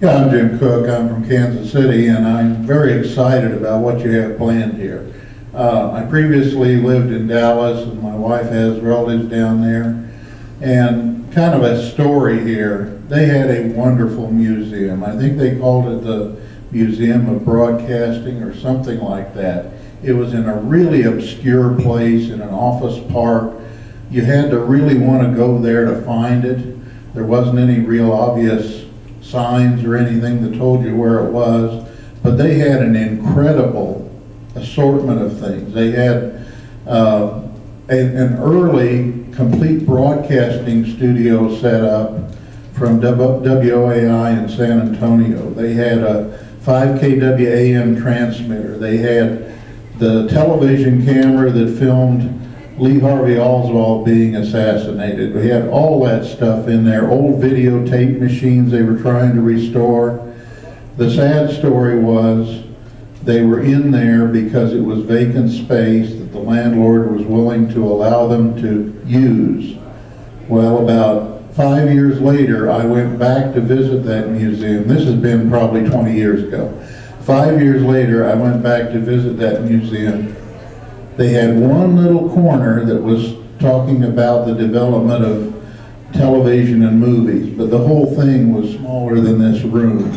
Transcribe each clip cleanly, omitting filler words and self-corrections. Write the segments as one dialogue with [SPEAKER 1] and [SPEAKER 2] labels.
[SPEAKER 1] Yeah, I'm Jim Cook. I'm from Kansas City, and I'm very excited about what you have planned here. I previously lived in Dallas, and my wife has relatives down there. And kind of a story here, they had a wonderful museum. I think they called it the Museum of Broadcasting or something like that. It was in a really obscure place in an office park. You had to really want to go there to find it. There wasn't any real obvious signs or anything that told you where it was, but they had an incredible assortment of things. They had an early complete broadcasting studio set up from WOAI in San Antonio. They had a 5 kW AM transmitter. They had the television camera that filmed Lee Harvey Oswald being assassinated. We had all that stuff in there, old videotape machines they were trying to restore. The sad story was they were in there because it was vacant space that the landlord was willing to allow them to use. Well, about 5 years later, I went back to visit that museum. This has been probably 20 years ago. 5 years later, I went back to visit that museum. They had one little corner that was talking about the development of television and movies, but the whole thing was smaller than this room.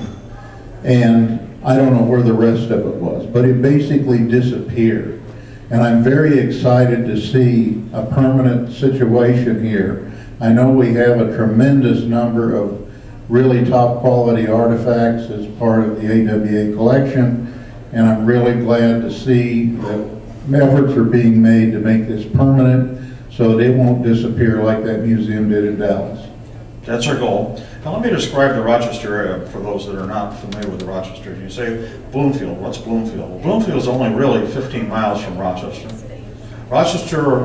[SPEAKER 1] And I don't know where the rest of it was, but it basically disappeared. And I'm very excited to see a permanent situation here. I know we have a tremendous number of really top quality artifacts as part of the AWA collection, and I'm really glad to see that efforts are being made to make this permanent so that it won't disappear like that museum did in Dallas.
[SPEAKER 2] That's our goal. Now let me describe the Rochester area for those that are not familiar with the Rochester. You say Bloomfield, what's Bloomfield? Well, Bloomfield is only really 15 miles from Rochester. Rochester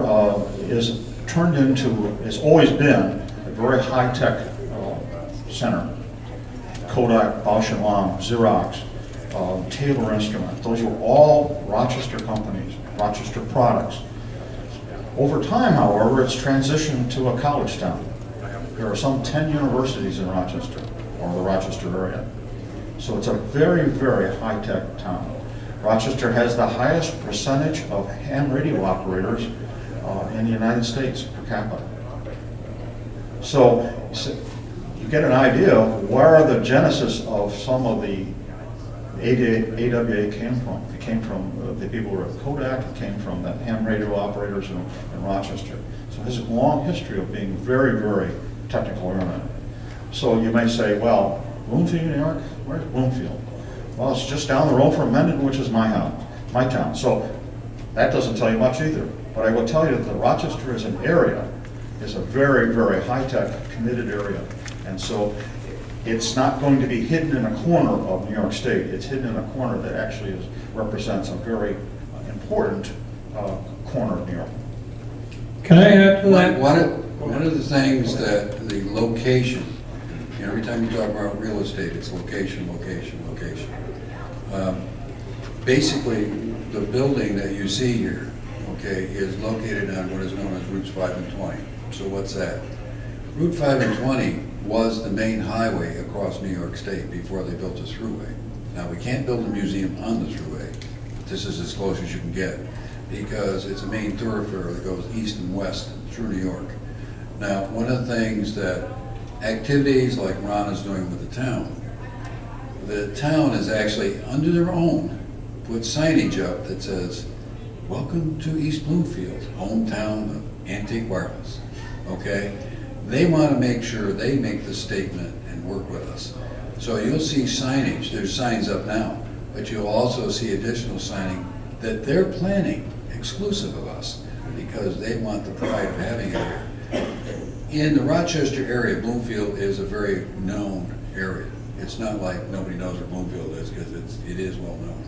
[SPEAKER 2] is turned into, has always been a very high-tech center. Kodak, Bausch & Lomb, Xerox, Taylor Instrument, those were all Rochester companies, Rochester products. Over time, however, it's transitioned to a college town. There are some 10 universities in Rochester, or the Rochester area. So it's a very, very high-tech town. Rochester has the highest percentage of ham radio operators in the United States per capita. So you get an idea of where the genesis of some of the AWA came from. It came from the people who were at Kodak, it came from the ham radio operators in Rochester. So it has a long history of being very, very technical oriented. So you may say, well, Bloomfield, New York, where's Bloomfield? Well, it's just down the road from Mendon, which is my town. So that doesn't tell you much either. But I will tell you that the Rochester as an area is a very, very high-tech, committed area. And so it's not going to be hidden in a corner of New York State. It's hidden in a corner that actually represents a very important corner of New York.
[SPEAKER 3] Can I add to that?
[SPEAKER 4] One of the things that the location, you know, every time you talk about real estate, it's location, location, location. Basically, the building that you see here, okay, is located on what is known as Routes 5 and 20. So what's that? Route 5 and 20 was the main highway across New York State before they built this thruway. Now, we can't build a museum on the thruway. This is as close as you can get because it's a main thoroughfare that goes east and west through New York. Now, one of the things that activities like Ron is doing with the town is actually under their own put signage up that says, "Welcome to East Bloomfield, hometown of antique wireless." Okay? They want to make sure they make the statement and work with us. So you'll see signage, there's signs up now, but you'll also see additional signing that they're planning exclusive of us because they want the pride of having it here. In the Rochester area, Bloomfield is a very known area. It's not like nobody knows where Bloomfield is because it is well known.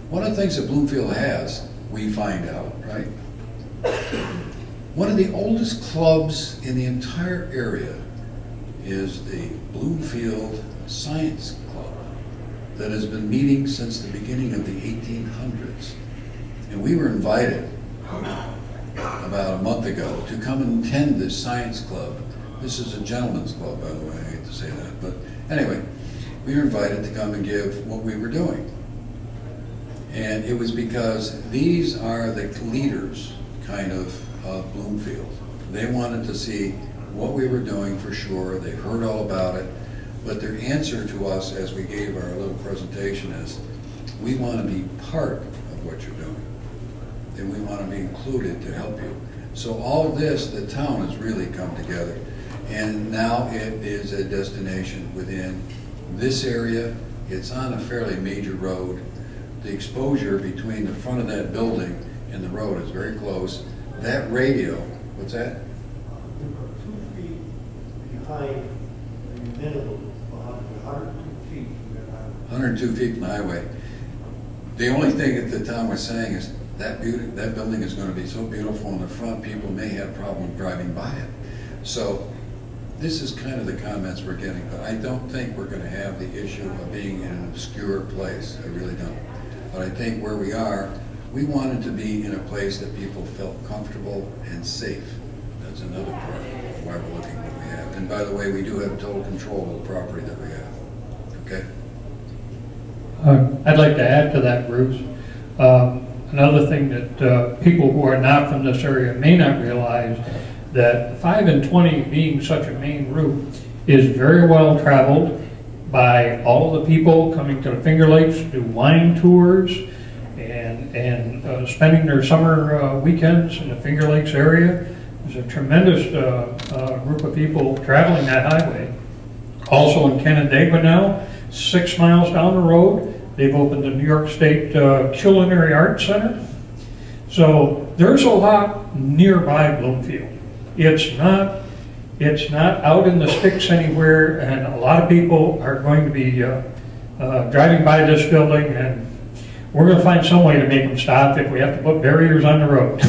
[SPEAKER 4] One of the things that Bloomfield has, we find out, right? One of the oldest clubs in the entire area is the Bloomfield Science Club that has been meeting since the beginning of the 1800s. And we were invited about a month ago to come and attend this science club. This is a gentleman's club, by the way, I hate to say that, but anyway. we were invited to come and give what we were doing. And it was because these are the leaders, kind of Bloomfield. They wanted to see what we were doing for sure. They heard all about it. But their answer to us as we gave our little presentation is, we want to be part of what you're doing. And we want to be included to help you. So all of this, the town has really come together. And now it is a destination within this area. It's on a fairly major road. The exposure between the front of that building and the road is very close. That radio, what's that?
[SPEAKER 5] 2 feet behind the minimum, 102 feet from the highway.
[SPEAKER 4] 102 feet from the highway. The only thing that the town was saying is that building is going to be so beautiful in the front, people may have problem driving by it. So this is kind of the comments we're getting, but I don't think we're going to have the issue of being in an obscure place. I really don't. But I think where we are, we wanted to be in a place that people felt comfortable and safe. That's another part of why we're looking at what we have. And by the way, we do have total control of the property that we have. Okay?
[SPEAKER 3] I'd like to add to that, Bruce. Another thing that people who are not from this area may not realize, that 5 and 20 being such a main route is very well traveled by all of the people coming to the Finger Lakes to do wine tours and spending their summer weekends in the Finger Lakes area. There's a tremendous group of people traveling that highway. Also in Canandaigua now, 6 miles down the road, they've opened the New York State Culinary Arts Center. So there's a lot nearby Bloomfield. It's not out in the sticks anywhere, and a lot of people are going to be driving by this building, and we're going to find some way to make them stop if we have to put barriers on the road.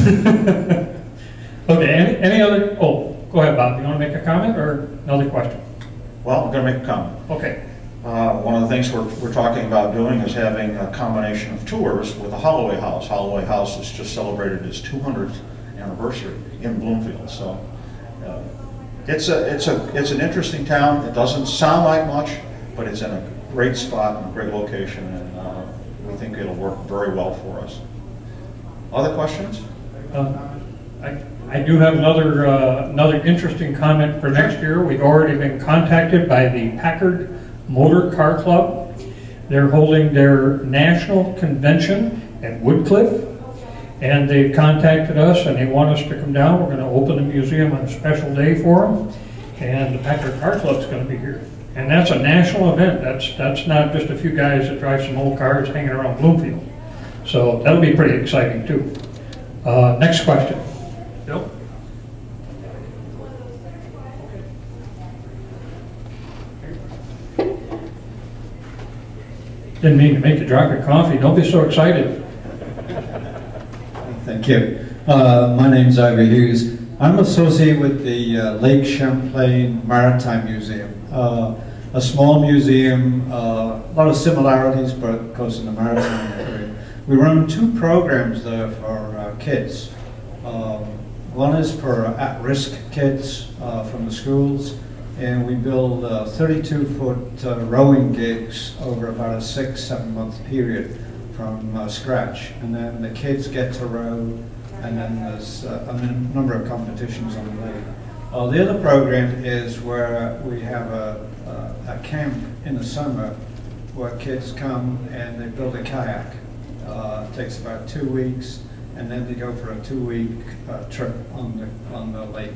[SPEAKER 3] Okay, any other, oh, go ahead, Bob. You want to make a comment or another question?
[SPEAKER 2] Well, I'm going to make a comment.
[SPEAKER 3] Okay.
[SPEAKER 2] One of the things we're talking about doing is having a combination of tours with the Holloway House. Holloway House has just celebrated its 200th anniversary in Bloomfield, so it's an interesting town. It doesn't sound like much, but it's in a great spot and a great location, and we think it'll work very well for us. Other questions?
[SPEAKER 3] I do have another interesting comment for next year. We've already been contacted by the Packard Motor Car Club. They're holding their national convention at Woodcliff, and they've contacted us and they want us to come down. We're going to open the museum on a special day for them, and the Packard Car Club's going to be here. And that's a national event. That's not just a few guys that drive some old cars hanging around Bloomfield. So that'll be pretty exciting too. Next question. Bill? Didn't mean to make you drop your coffee. Don't be so excited.
[SPEAKER 6] Thank you. My name's Ivor Hughes. I'm associated with the Lake Champlain Maritime Museum. A small museum, a lot of similarities, but of course in the maritime area. We run 2 programs there for kids. One is for at-risk kids from the schools, and we build 32-foot rowing gigs over about a 6-7 month period from scratch. And then the kids get to row, and then there's a number of competitions on the lake. The other program is where we have a camp in the summer where kids come and they build a kayak. It takes about 2 weeks, and then they go for a 2-week trip on the lake.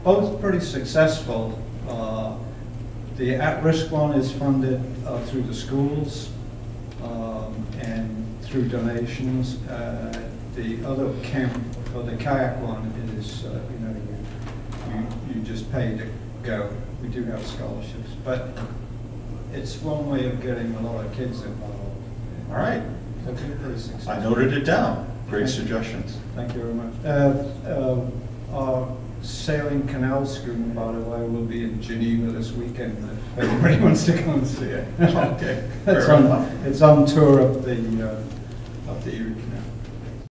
[SPEAKER 6] Both pretty successful. The at-risk one is funded through the schools and through donations. The other camp, or the kayak one, is you just pay to go. We do have scholarships, but it's one way of getting a lot of kids involved.
[SPEAKER 2] All right.
[SPEAKER 6] That's pretty successful.
[SPEAKER 2] I noted it down. Great suggestions.
[SPEAKER 6] Thank you very much. Our sailing canal schooner, by the way, will be in Geneva this weekend if anybody wants to come and see it.
[SPEAKER 2] Okay.
[SPEAKER 6] It's on tour up the Erie Canal.